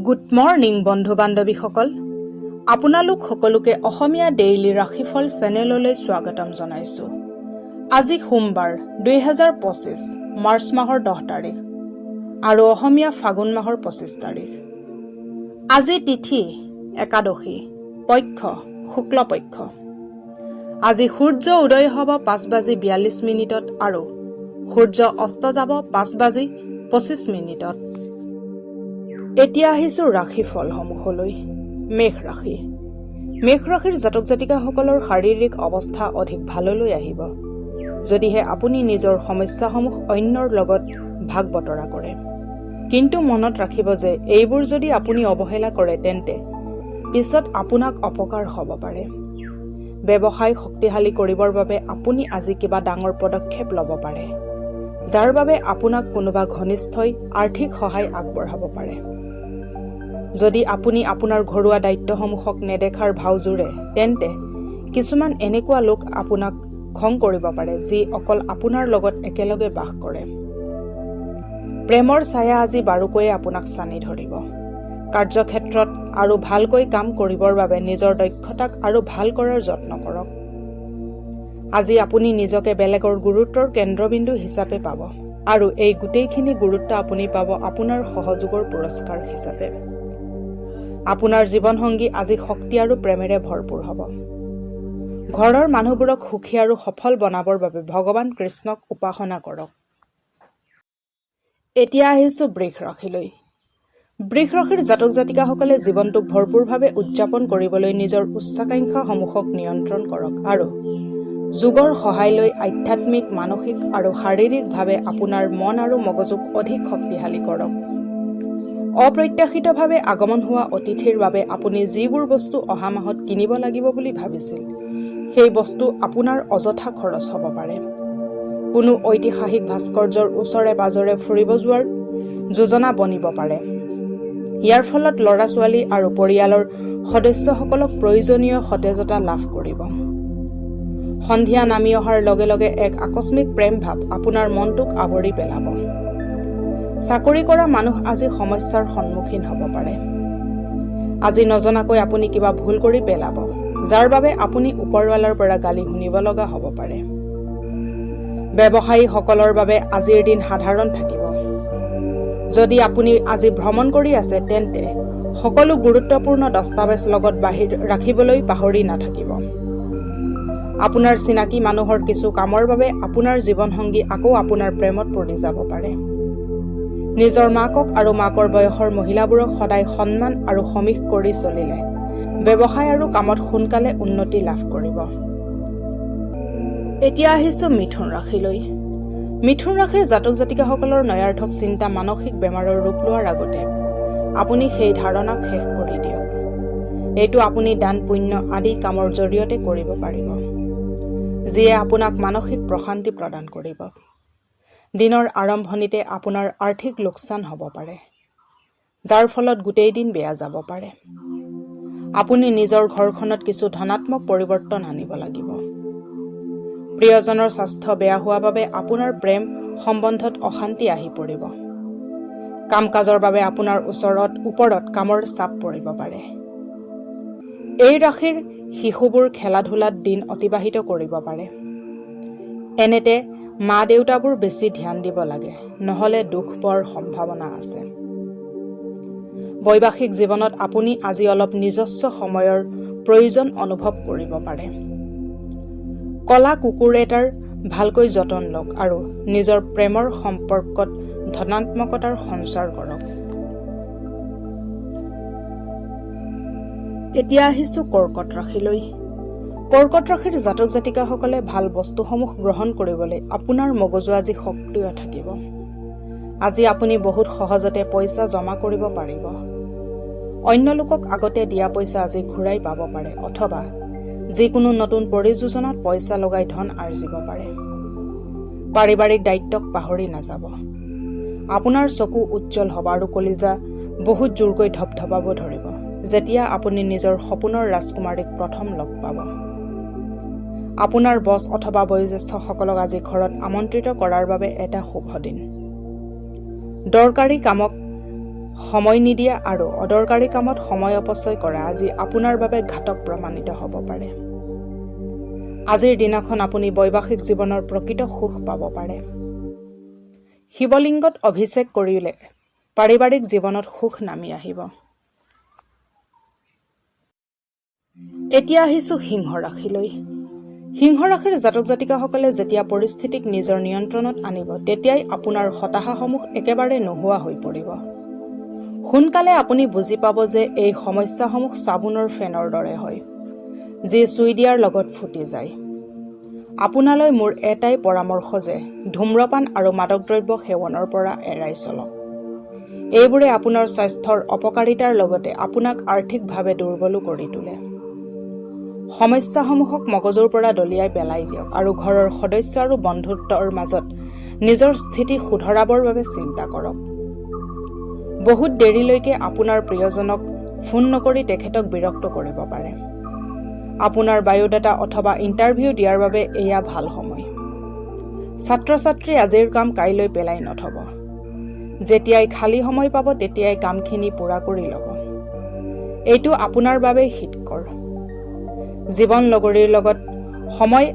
Good morning বন্ধু বান্ধৱীসকল, আপোনালোক সকলোকে অসমীয়া ডেইলি ৰাশিফল চেনেললৈ স্বাগতম জনাইছোঁ। আজি সোমবাৰ 2025 মাৰ্চ মাহৰ 10 তাৰিখ আৰু অসমীয়া ফাগুন মাহৰ 25 তাৰিখ। আজি তিথি একাদশী, পক্ষ শুক্লপক্ষ। আজি সূৰ্য উদয় হ'ব 5:42 আৰু সূৰ্য অস্ত যাব 5:25। এতিয়া আহিছোঁ ৰাশিফলসমূহলৈ। মেষ ৰাশি। মেষ ৰাশিৰ জাতক জাতিকাসকলৰ শাৰীৰিক অৱস্থা অধিক ভাললৈ আহিব, যদিহে আপুনি নিজৰ সমস্যাসমূহ অন্যৰ লগত ভাগ বতৰা কৰে। কিন্তু মনত ৰাখিব যে এইবোৰ যদি আপুনি অৱহেলা কৰে তেন্তে পিছত আপোনাক অপকাৰ হ'ব পাৰে। ব্যৱসায় শক্তিশালী কৰিবৰ বাবে আপুনি আজি কিবা ডাঙৰ পদক্ষেপ ল'ব পাৰে, যাৰ বাবে আপোনাক কোনোবা ঘনিষ্ঠই আৰ্থিক সহায় আগবঢ়াব পাৰে। যদি আপুনি আপোনাৰ ঘৰুৱা দায়িত্বসমূহক নেদেখাৰ ভাও জোৰে, তেন্তে কিছুমান এনেকুৱা লোক আপোনাক খং কৰিব পাৰে যি অকল আপোনাৰ লগত একেলগে বাস কৰে। প্ৰেমৰ ছায়া আজি বাৰুকৈয়ে আপোনাক ছানি ধৰিব। কাৰ্যক্ষেত্ৰত আৰু ভালকৈ কাম কৰিবৰ বাবে নিজৰ দক্ষতাক আৰু ভাল কৰাৰ যত্ন কৰক। আজি আপুনি নিজকে বেলেগৰ গুৰুত্বৰ কেন্দ্ৰবিন্দু হিচাপে পাব আৰু এই গোটেইখিনি গুৰুত্ব আপুনি পাব আপোনাৰ সহযোগৰ পুৰস্কাৰ হিচাপে। আপোনাৰ জীৱনসংগী আজি শক্তি আৰু প্ৰেমেৰে ভৰপূৰ হ'ব। ঘৰৰ মানুহবোৰক সুখী আৰু সফল বনাবৰ বাবে ভগৱান কৃষ্ণক উপাসনা কৰক। এতিয়া আহিছোঁ বৃষ ৰাশিলৈ। বৃষ ৰাশিৰ জাতক জাতিকাসকলে জীৱনটোক ভৰপূৰভাৱে উদযাপন কৰিবলৈ নিজৰ উচ্চাকাংক্ষাসমূহক নিয়ন্ত্ৰণ কৰক আৰু যোগৰ সহায় লৈ আধ্যাত্মিক, মানসিক আৰু শাৰীৰিকভাৱে আপোনাৰ মন আৰু মগজুক অধিক শক্তিশালী কৰক। অপ্ৰত্যাশিতভাৱে আগমন হোৱা অতিথিৰ বাবে আপুনি যিবোৰ বস্তু অহা মাহত কিনিব লাগিব বুলি ভাবিছিল, সেই বস্তু আপোনাৰ অযথা খৰচ হ'ব পাৰে। কোনো ঐতিহাসিক ভাস্কৰ্যৰ ওচৰে পাজৰে ফুৰিব যোৱাৰ যোজনা বনিব পাৰে। ইয়াৰ ফলত ল'ৰা-ছোৱালী আৰু পৰিয়ালৰ সদস্যসকলক প্ৰয়োজনীয় সতেজতা লাভ কৰিব। সন্ধিয়া নামি অহাৰ লগে লগে এক আকস্মিক প্ৰেম ভাৱ আপোনাৰ মনটোক আৱৰি পেলাব। চাকৰি কৰা মানুহ আজি সমস্যাৰ সন্মুখীন হ'ব পাৰে। আজি নজনাকৈ আপুনি কিবা ভুল কৰি পেলাব, যাৰ বাবে আপুনি ওপৰৱালাৰ পৰা গালি শুনিব লগা হ'ব পাৰে। ব্যৱসায়ীসকলৰ বাবে আজিৰ দিন সাধাৰণ থাকিব। যদি আপুনি আজি ভ্ৰমণ কৰি আছে তেন্তে সকলো গুৰুত্বপূৰ্ণ দস্তাবেজ লগত ৰাখিবলৈ পাহৰি নাথাকিব। আপোনাৰ চিনাকি মানুহৰ কিছু কামৰ বাবে আপোনাৰ জীৱনসংগী আকৌ আপোনাৰ প্ৰেমত পৰি যাব পাৰে। নিজৰ মাকক আৰু মাকৰ বয়সৰ মহিলাবোৰক সদায় সন্মান আৰু সমীহ কৰি চলিলে ব্যৱসায় আৰু কামত সোনকালে উন্নতি লাভ কৰিব। এতিয়া আহিছোঁ মিথুন ৰাশিলৈ। মিথুন ৰাশিৰ জাতক জাতিকাসকলৰ নয়াৰ্থক চিন্তা মানসিক বেমাৰৰ ৰূপ লোৱাৰ আগতে আপুনি সেই ধাৰণাক শেষ কৰি দিয়ক। এইটো আপুনি দান পুণ্য আদি কামৰ জৰিয়তে কৰিব পাৰিব, যিয়ে আপোনাক মানসিক প্ৰশান্তি প্ৰদান কৰিব। দিনৰ আৰম্ভণিতে আপোনাৰ আৰ্থিক লোকচান হ'ব পাৰে, যাৰ ফলত গোটেই দিন বেয়া যাব পাৰে। আপুনি নিজৰ ঘৰখনত কিছু ধনাত্মক পৰিৱৰ্তন আনিব লাগিব। প্ৰিয়জনৰ স্বাস্থ্য বেয়া হোৱা বাবে আপোনাৰ প্ৰেম সম্বন্ধত অশান্তি আহি পৰিব। কাম কাজৰ বাবে আপোনাৰ ওপৰত কামৰ চাপ পৰিব পাৰে। এই ৰাশিৰ শিশুবোৰ খেলা ধূলাত দিন অতিবাহিত কৰিব পাৰে। এনেতে মা দেউতাবোৰ বেছি ধ্যান দিব লাগে, নহ'লে দুখ পোৱাৰ সম্ভাৱনা আছে। বৈবাহিক জীৱনত আপুনি আজি অলপ নিজস্ব সময়ৰ প্ৰয়োজন অনুভৱ কৰিব পাৰে। কলা কুকুৰ এটাৰ ভালকৈ যতন লওক আৰু নিজৰ প্ৰেমৰ সম্পৰ্কত ধনাত্মকতাৰ সঞ্চাৰ কৰক। এতিয়া আহিছোঁ কৰ্কট ৰাশিলৈ। কৰ্কট ৰাশিৰ জাতক জাতিকাসকলে ভাল বস্তুসমূহ গ্ৰহণ কৰিবলৈ আপোনাৰ মগজু আজি সক্ৰিয় থাকিব। আজি আপুনি বহুত সহজতে পইচা জমা কৰিব পাৰিব। অন্য লোকক আগতে দিয়া পইচা আজি ঘূৰাই পাব পাৰে অথবা যিকোনো নতুন পৰিযোজনাত পইচা লগাই ধন আৰ্জিব পাৰে। পাৰিবাৰিক দায়িত্বক পাহৰি নাযাব। আপোনাৰ চকু উজ্জ্বল হ'ব আৰু কলিজা বহুত জোৰকৈ ধপধপাব ধৰিব যেতিয়া আপুনি নিজৰ সপোনৰ ৰাজকুমাৰীক প্ৰথম লগ পাব। আপোনাৰ বছ অথবা বয়োজ্যেষ্ঠসকলক আজি ঘৰত আমন্ত্ৰিত কৰাৰ বাবে এটা শুভ দিন। দৰকাৰী কামক সময় নিদিয়া আৰু অদৰকাৰী কামত সময় অপচয় কৰা আজি আপোনাৰ বাবে ঘাতক প্ৰমাণিত হ'ব পাৰে। আজিৰ দিনাখন আপুনি বৈবাহিক জীৱনৰ প্ৰকৃত সুখ পাব পাৰে। শিৱলিংগত অভিষেক কৰিলে পাৰিবাৰিক জীৱনত সুখ নামি আহিব। এতিয়া আহিছোঁ সিংহ ৰাশিলৈ। সিংহ ৰাশিৰ জাতক জাতিকাসকলে যেতিয়া পৰিস্থিতিক নিজৰ নিয়ন্ত্ৰণত আনিব তেতিয়াই আপোনাৰ হতাশাসমূহ একেবাৰে নোহোৱা হৈ পৰিব। সোনকালে আপুনি বুজি পাব যে এই সমস্যাসমূহ চাবোনৰ ফেনৰ দৰে হয়, যি চুই দিয়াৰ লগত ফুটি যায়। আপোনালৈ মোৰ এটাই পৰামৰ্শ যে ধূম্ৰপান আৰু মাদক দ্ৰব্য সেৱনৰ পৰা এৰাই চলক। এইবোৰে আপোনাৰ স্বাস্থ্যৰ অপকাৰিতাৰ লগতে আপোনাক আৰ্থিকভাৱে দুৰ্বলো কৰি তোলে। সমস্যাসমূহক মগজুৰ পৰা দলিয়াই পেলাই দিয়ক আৰু ঘৰৰ সদস্য আৰু বন্ধুত্বৰ মাজত নিজৰ স্থিতি শুধৰাবৰ বাবে চিন্তা কৰক। বহুত দেৰিলৈকে আপোনাৰ প্ৰিয়জনক ফোন নকৰি তেখেতক বিৰক্ত কৰিব পাৰে। আপোনাৰ বায়'ডাটা অথবা ইণ্টাৰভিউ দিয়াৰ বাবে এয়া ভাল সময়। ছাত্ৰ ছাত্ৰী আজিৰ কাম কাইলৈ পেলাই নথব। যেতিয়াই খালী সময় পাব তেতিয়াই কামখিনি পূৰা কৰি ল'ব। এইটো আপোনাৰ বাবেই হিতকৰ। জীৱন লগৰীৰ লগত সময়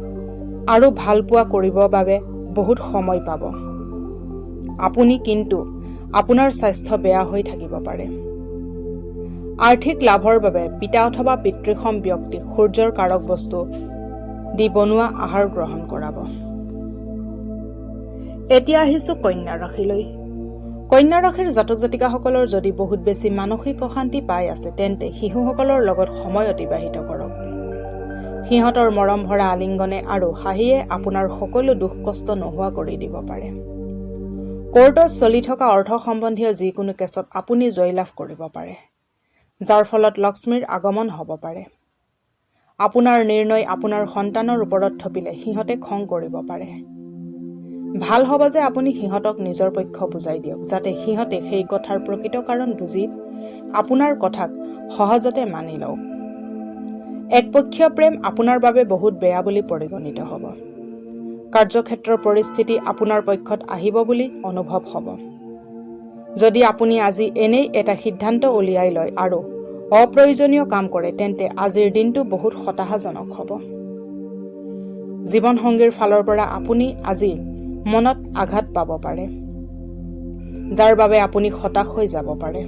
আৰু ভালপোৱা কৰিবৰ বাবে বহুত সময় পাব। আপুনি কিন্তু আপোনাৰ স্বাস্থ্য বেয়া হৈ থাকিব পাৰে। আৰ্থিক লাভৰ বাবে পিতা অথবা পিতৃসম ব্যক্তিক সূৰ্যৰ কাৰক বস্তু দি বনোৱা আহাৰ গ্ৰহণ কৰাব। এতিয়া আহিছোঁ কন্যা ৰাশিলৈ। কন্যা ৰাশিৰ জাতক জাতিকাসকলৰ যদি বহুত বেছি মানসিক অশান্তি পাই আছে তেন্তে শিশুসকলৰ লগত সময় অতিবাহিত কৰক। সিহঁতৰ মৰম ভৰা আলিংগনে আৰু হাঁহিয়ে আপোনাৰ সকলো দুখ কষ্ট নোহোৱা কৰি দিব পাৰে। কোৰ্টত চলি থকা অৰ্থ সম্বন্ধীয় যিকোনো কেছত আপুনি জয়লাভ কৰিব পাৰে, যাৰ ফলত লক্ষ্মীৰ আগমন হ'ব পাৰে। আপোনাৰ নিৰ্ণয় আপোনাৰ সন্তানৰ ওপৰত থপিলে সিহঁতে খং কৰিব পাৰে। ভাল হ'ব যে আপুনি সিহঁতক নিজৰ পক্ষ বুজাই দিয়ক, যাতে সিহঁতে সেই কথাৰ প্ৰকৃত কাৰণ বুজি আপোনাৰ কথাক সহজতে মানি লওক। একপক্ষীয় প্ৰেম আপোনাৰ বাবে বহুত বেয়া বুলি পৰিগণিত হ'ব। কাৰ্যক্ষেত্ৰৰ পৰিস্থিতি আপোনাৰ পক্ষত আহিব বুলি অনুভৱ হ'ব। যদি আপুনি আজি এনেই এটা সিদ্ধান্ত উলিয়াই লয় আৰু অপ্ৰয়োজনীয় কাম কৰে তেন্তে আজিৰ দিনটো বহুত হতাশাজনক হ'ব। জীৱনসংগীৰ ফালৰ পৰা আপুনি আজি মনত আঘাত পাব পাৰে, যাৰ বাবে আপুনি হতাশ হৈ যাব পাৰে।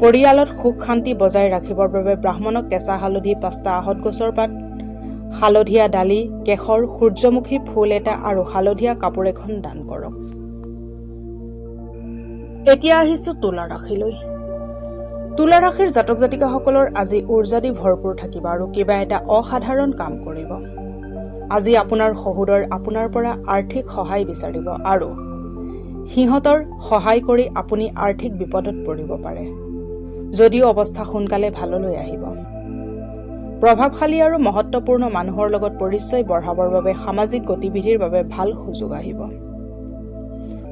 পৰিয়ালত সুখ শান্তি বজাই ৰাখিবৰ বাবে ব্ৰাহ্মণক কেঁচা হালধি 5টা, আহঁত গছৰ পাত, হালধীয়া দালি, কেশৰ, সূৰ্যমুখী ফুল এটা আৰু হালধীয়া কাপোৰ এখন দান কৰক। এতিয়া আহিছোঁ তুলা ৰাশিলৈ। তুলা ৰাশিৰ জাতক জাতিকাসকলৰ আজি উৰ্জা দি ভৰপূৰ থাকিব আৰু কিবা এটা অসাধাৰণ কাম কৰিব। আজি আপোনাৰ শহুৰৰ আপোনাৰ পৰা আৰ্থিক সহায় বিচাৰিব আৰু সিহঁতৰ সহায় কৰি আপুনি আৰ্থিক বিপদত পৰিব পাৰে, যদিও অৱস্থা সোনকালে ভাললৈ আহিব। প্ৰভাৱশালী আৰু মহত্বপূৰ্ণ মানুহৰ লগত পৰিচয় বঢ়াবৰ বাবে সামাজিক গতিবিধিৰ বাবে ভাল সুযোগ আহিব।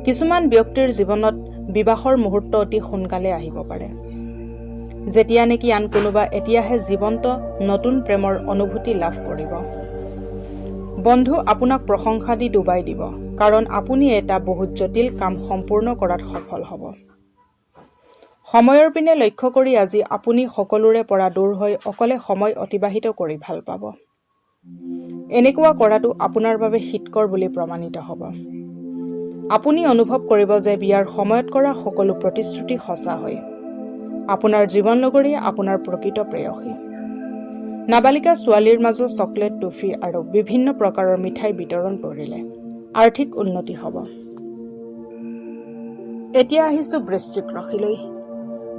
কিছুমান ব্যক্তিৰ জীৱনত বিবাহৰ মুহূৰ্ত অতি সোনকালে আহিব পাৰে, যেতিয়া নেকি আন কোনোবা এতিয়াহে জীৱন্ত নতুন প্ৰেমৰ অনুভূতি লাভ কৰিব। বন্ধু আপোনাক প্ৰশংসা দি ডুবাই দিব, কাৰণ আপুনি এটা বহুত জটিল কাম সম্পূৰ্ণ কৰাত সফল হ'ব। সময়ৰ পিনে লক্ষ্য কৰি আজি আপুনি সকলোৰে পৰা দূৰ হৈ অকলে সময় অতিবাহিত কৰি ভাল পাব। এনেকুৱা কৰাটো আপোনাৰ বাবে হিতকৰ বুলি প্ৰমাণিত হ'ব। আপুনি অনুভৱ কৰিব যে বিয়াৰ সময়ত কৰা সকলো প্ৰতিশ্ৰুতি সঁচা হয়। আপোনাৰ জীৱন লগৰীয়া আপোনাৰ প্ৰকৃত প্ৰেয়সী। নাবালিকা ছোৱালীৰ মাজত চকলেট, টুফি আৰু বিভিন্ন প্ৰকাৰৰ মিঠাই বিতৰণ কৰিলে আৰ্থিক উন্নতি হ'ব। এতিয়া আহিছোঁ বৃশ্চিক ৰাশিলৈ।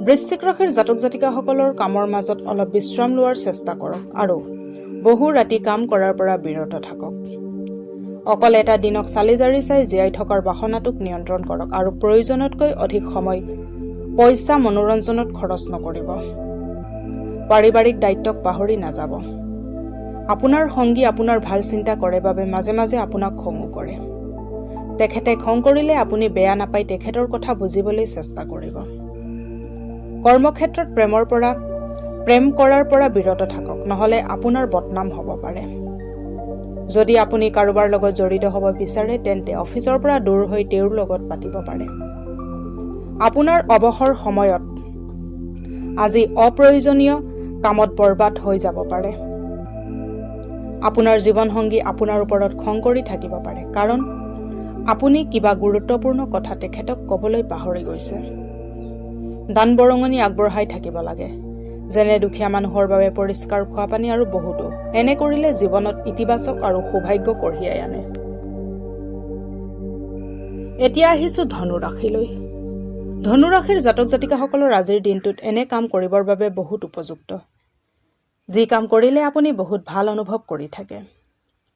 বৃশ্চিক ৰাশিৰ জাতক জাতিকাসকলৰ কামৰ মাজত অলপ বিশ্ৰাম লোৱাৰ চেষ্টা কৰক আৰু বহু ৰাতি কাম কৰাৰ পৰা বিৰত থাকক। অকল এটা দিনক চালি জাৰি চাই জীয়াই থকাৰ বাসনাটোক নিয়ন্ত্ৰণ কৰক আৰু প্ৰয়োজনতকৈ অধিক সময় পইচা মনোৰঞ্জনত খৰচ নকৰিব। পাৰিবাৰিক দায়িত্বক পাহৰি নাযাব। আপোনাৰ সংগী আপোনাৰ ভাল চিন্তা কৰে বাবে মাজে মাজে আপোনাক খঙো কৰে। তেখেতে খং কৰিলে আপুনি বেয়া নাপাই তেখেতৰ কথা বুজিবলৈ চেষ্টা কৰিব। কৰ্মক্ষেত্ৰত প্ৰেম কৰাৰ পৰা বিৰত থাকক, নহ'লে আপোনাৰ বদনাম হ'ব পাৰে। যদি আপুনি কাৰোবাৰ লগত জড়িত হ'ব বিচাৰে তেন্তে অফিচৰ পৰা দূৰ হৈ তেওঁৰ লগত পাতিব পাৰে। আপোনাৰ অৱসৰ সময়ত আজি অপ্ৰয়োজনীয় কামত বৰবাদ হৈ যাব পাৰে। আপোনাৰ জীৱনসংগী আপোনাৰ ওপৰত খং কৰি থাকিব পাৰে, কাৰণ আপুনি কিবা গুৰুত্বপূৰ্ণ কথা তেখেতক ক'বলৈ পাহৰি গৈছে। দান বৰঙণি আগবঢ়াই থাকিব লাগে, যেনে দুখীয়া মানুহৰ বাবে পৰিষ্কাৰ খোৱা পানী আৰু বহুতো। এনে কৰিলে জীৱনত ইতিবাচক আৰু সৌভাগ্য কঢ়িয়াই আনে। এতিয়া আহিছোঁ ধনু ৰাশিলৈ। ধনু ৰাশিৰ জাতক জাতিকাসকলৰ আজিৰ দিনটোত এনে কাম কৰিবৰ বাবে বহুত উপযুক্ত, যি কাম কৰিলে আপুনি বহুত ভাল অনুভৱ কৰি থাকে।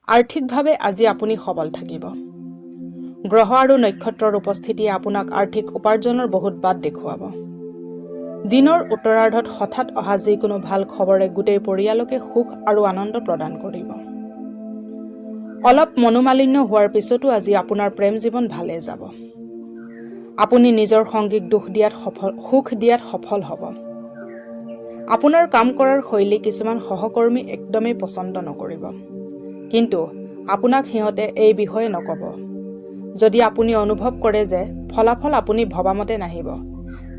আৰ্থিকভাৱে আজি আপুনি সবল থাকিব। গ্ৰহ আৰু নক্ষত্ৰৰ উপস্থিতিয়ে আপোনাক আৰ্থিক উপাৰ্জনৰ বহুত বাট দেখুৱাব। দিনৰ উত্তৰাৰ্ধত হঠাৎ অহা যিকোনো ভাল খবৰে গোটেই পৰিয়ালকে সুখ আৰু আনন্দ প্ৰদান কৰিব। অলপ মনোমালিন্য হোৱাৰ পিছতো আজি আপোনাৰ প্ৰেম জীৱন ভালে যাব। আপুনি নিজৰ সংগীক সুখ দিয়াত সফল হ'ব। আপোনাৰ কাম কৰাৰ শৈলী কিছুমান সহকৰ্মী একদমেই পচন্দ নকৰিব, কিন্তু আপোনাক সিহঁতে এই বিষয়ে নক'ব। যদি আপুনি অনুভৱ কৰে যে ফলাফল আপুনি ভবামতে নাহিব,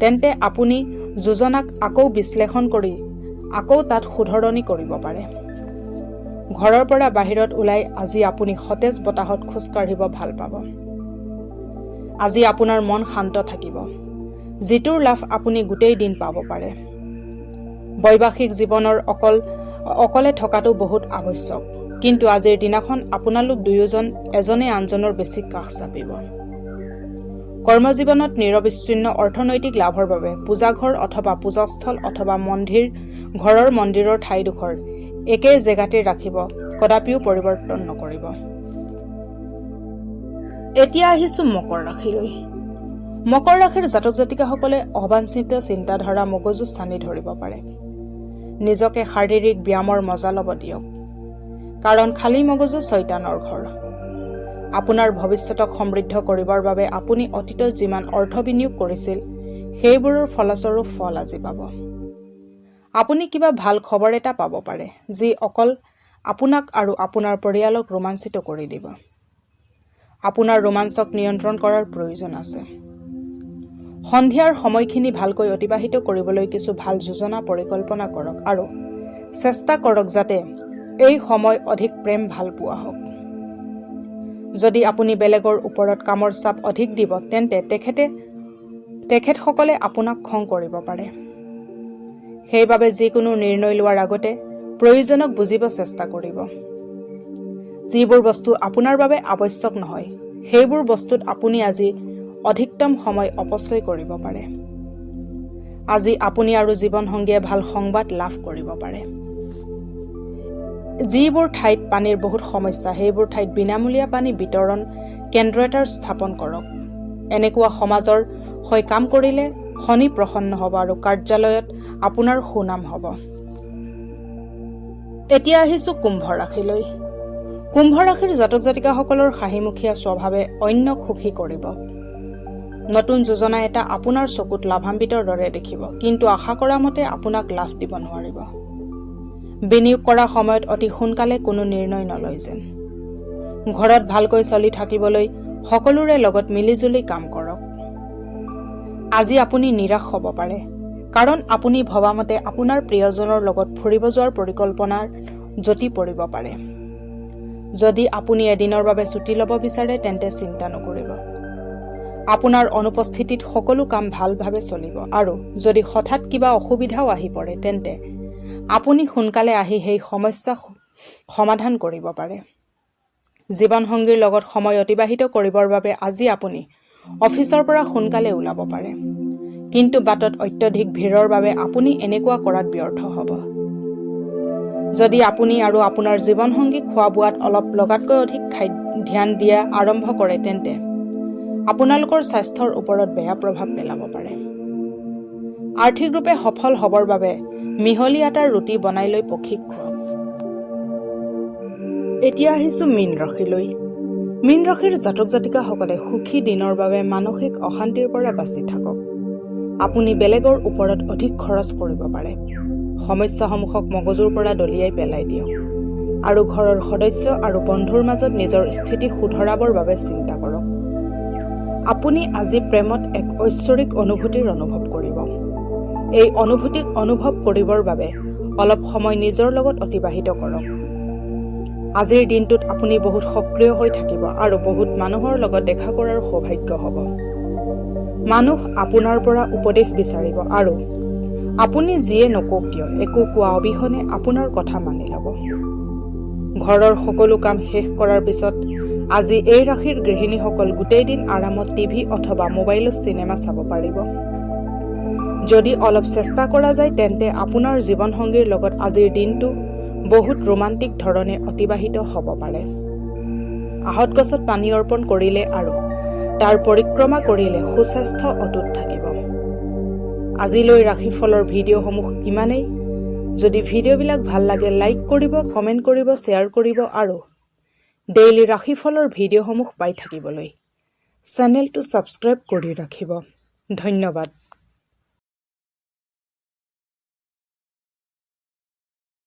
তেন্তে আপুনি যোজনাক আকৌ বিশ্লেষণ কৰি আকৌ তাত শুধৰণি কৰিব পাৰে। ঘৰৰ পৰা বাহিৰত ওলাই আজি আপুনি সতেজ বতাহত খোজ কাঢ়িব ভাল পাব। আজি আপোনাৰ মন শান্ত থাকিব, যিটোৰ লাভ আপুনি গোটেই দিন পাব পাৰে। বৈবাহিক জীৱনৰ অকলে থকাটো বহুত আৱশ্যক, কিন্তু আজিৰ দিনাখন আপোনালোক দুয়োজন এজনে আনজনৰ বেছি কাষ চাপিব। কৰ্মজীৱনত নিৰবিচ্ছিন্ন অৰ্থনৈতিক লাভৰ বাবে পূজাঘৰ অথবা পূজাস্থল অথবা ঘৰৰ মন্দিৰৰ ঠাইডোখৰ একেই জেগাতে ৰাখিব, কদাপিও পৰিৱৰ্তন নকৰিব। এতিয়া আহিছোঁ মকৰ ৰাশিলৈ। মকৰ ৰাশিৰ জাতক জাতিকাসকলে অবাঞ্ছিত চিন্তাধাৰা মগজু ছানি ধৰিব পাৰে। নিজকে শাৰীৰিক ব্যায়ামৰ মজা ল'ব দিয়ক, কাৰণ খালী মগজু শয়তানৰ ঘৰ। আপোনাৰ ভৱিষ্যতক সমৃদ্ধ কৰিবৰ বাবে আপুনি অতীতত যিমান অৰ্থ বিনিয়োগ কৰিছিল, সেইবোৰৰ ফলস্বৰূপ ফল আজি পাব। আপুনি কিবা ভাল খবৰ এটা পাব পাৰে, যি অকল আপোনাক আৰু আপোনাৰ পৰিয়ালক ৰোমাঞ্চিত কৰি দিব। আপোনাৰ ৰোমাঞ্চক নিয়ন্ত্ৰণ কৰাৰ প্ৰয়োজন আছে। সন্ধিয়াৰ সময়খিনি ভালকৈ অতিবাহিত কৰিবলৈ কিছু ভাল যোজনা পৰিকল্পনা কৰক আৰু চেষ্টা কৰক যাতে এই সময় অধিক প্ৰেম ভাল পোৱা হওক। যদি আপুনি বেলেগৰ ওপৰত কামৰ চাপ অধিক দিব, তেন্তে তেখেতসকলে আপোনাক খং কৰিব পাৰে। সেইবাবে যিকোনো নিৰ্ণয় লোৱাৰ আগতে প্ৰয়োজনক বুজিব চেষ্টা কৰিব। যিবোৰ বস্তু আপোনাৰ বাবে আৱশ্যক নহয়, সেইবোৰ বস্তুত আপুনি আজি অধিকতম সময় অপচয় কৰিব পাৰে। আজি আপুনি আৰু জীৱনসংগীয়ে ভাল সংবাদ লাভ কৰিব পাৰে। যিবোৰ ঠাইত পানীৰ বহুত সমস্যা, সেইবোৰ ঠাইত বিনামূলীয়া পানী বিতৰণ কেন্দ্ৰ এটাৰ স্থাপন কৰক। এনেকুৱা সমাজৰ হৈ কাম কৰিলে শনি প্ৰসন্ন হ'ব আৰু কাৰ্যালয়ত আপোনাৰ সুনাম হ'ব। এতিয়া আহিছোঁ কুম্ভ ৰাশিলৈ। কুম্ভ ৰাশিৰ জাতক জাতিকাসকলৰ হাঁহিমুখীয়া স্বভাৱে অন্যক সুখী কৰিব। নতুন যোজনা এটা আপোনাৰ চকুত লাভান্বিতৰ দৰে দেখিব, কিন্তু আশা কৰা মতে আপোনাক লাভ দিব নোৱাৰিব। বিনিয়োগ কৰা সময়ত অতি সোনকালে কোনো নিৰ্ণয় নলয় যেন। ঘৰত ভালকৈ চলি থাকিবলৈ সকলোৰে লগত মিলিজুলি কাম কৰক। আজি আপুনি নিৰাশ হ'ব পাৰে, কাৰণ আপুনি ভবামতে আপোনাৰ প্ৰিয়জনৰ লগত ফুৰিব যোৱাৰ পৰিকল্পনাৰ জটি পৰিব পাৰে। যদি আপুনি এদিনৰ বাবে ছুটি ল'ব বিচাৰে, তেন্তে চিন্তা নকৰিব। আপোনাৰ অনুপস্থিতিত সকলো কাম ভালভাৱে চলিব, আৰু যদি হঠাৎ কিবা অসুবিধাও আহি পৰে, তেন্তে আপুনি সোনকালে আহি সেই সমস্যা সমাধান কৰিব পাৰে। জীৱনসংগীৰ লগত সময় অতিবাহিত কৰিবৰ বাবে আজি আপুনি অফিচৰ পৰা সোনকালে ওলাব পাৰে, কিন্তু বাটত অত্যধিক ভিৰৰ বাবে আপুনি এনেকুৱা কৰাত ব্যৰ্থ হ'ব। যদি আপুনি আৰু আপোনাৰ জীৱনসংগী খোৱা বোৱাত অলপ লগাতকৈ অধিক ধ্যান দিয়া আৰম্ভ কৰে, তেন্তে আপোনালোকৰ স্বাস্থ্যৰ ওপৰত বেয়া প্ৰভাৱ পেলাব পাৰে। আৰ্থিক ৰূপে সফল হ'বৰ বাবে মিহলি আটাৰ ৰুটি বনাই লৈ পক্ষীক খুৱাওক। এতিয়া আহিছোঁ মীন ৰাশিলৈ। মীন ৰাশিৰ জাতক জাতিকাসকলে সুখী দিনৰ বাবে মানসিক অশান্তিৰ পৰা বাচি থাকক। আপুনি বেলেগৰ ওপৰত অধিক খৰচ কৰিব পাৰে। সমস্যাসমূহক মগজুৰ পৰা দলিয়াই পেলাই দিয়ক আৰু ঘৰৰ সদস্য আৰু বন্ধুৰ মাজত নিজৰ স্থিতি শুধৰাবৰ বাবে চিন্তা কৰক। আপুনি আজি প্ৰেমত এক ঐশ্বৰিক অনুভূতিৰ অনুভৱ কৰিব। এই অনুভূতিক অনুভৱ কৰিবৰ বাবে অলপ সময় নিজৰ লগত অতিবাহিত কৰক। আজিৰ দিনটোত আপুনি বহুত সক্ৰিয় হৈ থাকিব আৰু বহুত মানুহৰ লগত দেখা কৰাৰ সৌভাগ্য হ'ব। মানুহ আপোনাৰ পৰা উপদেশ বিচাৰিব আৰু আপুনি যিয়ে নকওক কিয় একো কোৱা অবিহনে আপোনাৰ কথা মানি ল'ব। ঘৰৰ সকলো কাম শেষ কৰাৰ পিছত আজি এই ৰাশিৰ গৃহিণীসকল গোটেই দিন আৰামত টিভি অথবা মোবাইলত চিনেমা চাব পাৰিব। যদি অলপ চেষ্টা কৰা যায় তেন্তে আপোনাৰ জীৱনসংগীৰ লগত আজিৰ দিনটো বহুত ৰোমান্টিক ধৰণে অতিবাহিত হ'ব পাৰে। আহঁত গছত পানী অৰ্পণ কৰিলে আৰু তাৰ পৰিক্ৰমা কৰিলে সুস্বাস্থ্য অটুট থাকিব। আজিলৈ ৰাশিফলৰ ভিডিঅ'সমূহ ইমানেই। যদি ভিডিঅ'বিলাক ভাল লাগে লাইক কৰিব, কমেণ্ট কৰিব, শ্বেয়াৰ কৰিব আৰু ডেইলি ৰাশিফলৰ ভিডিঅ'সমূহ পাই থাকিবলৈ চেনেলটো ছাবস্ক্ৰাইব কৰি ৰাখিব। ধন্যবাদ।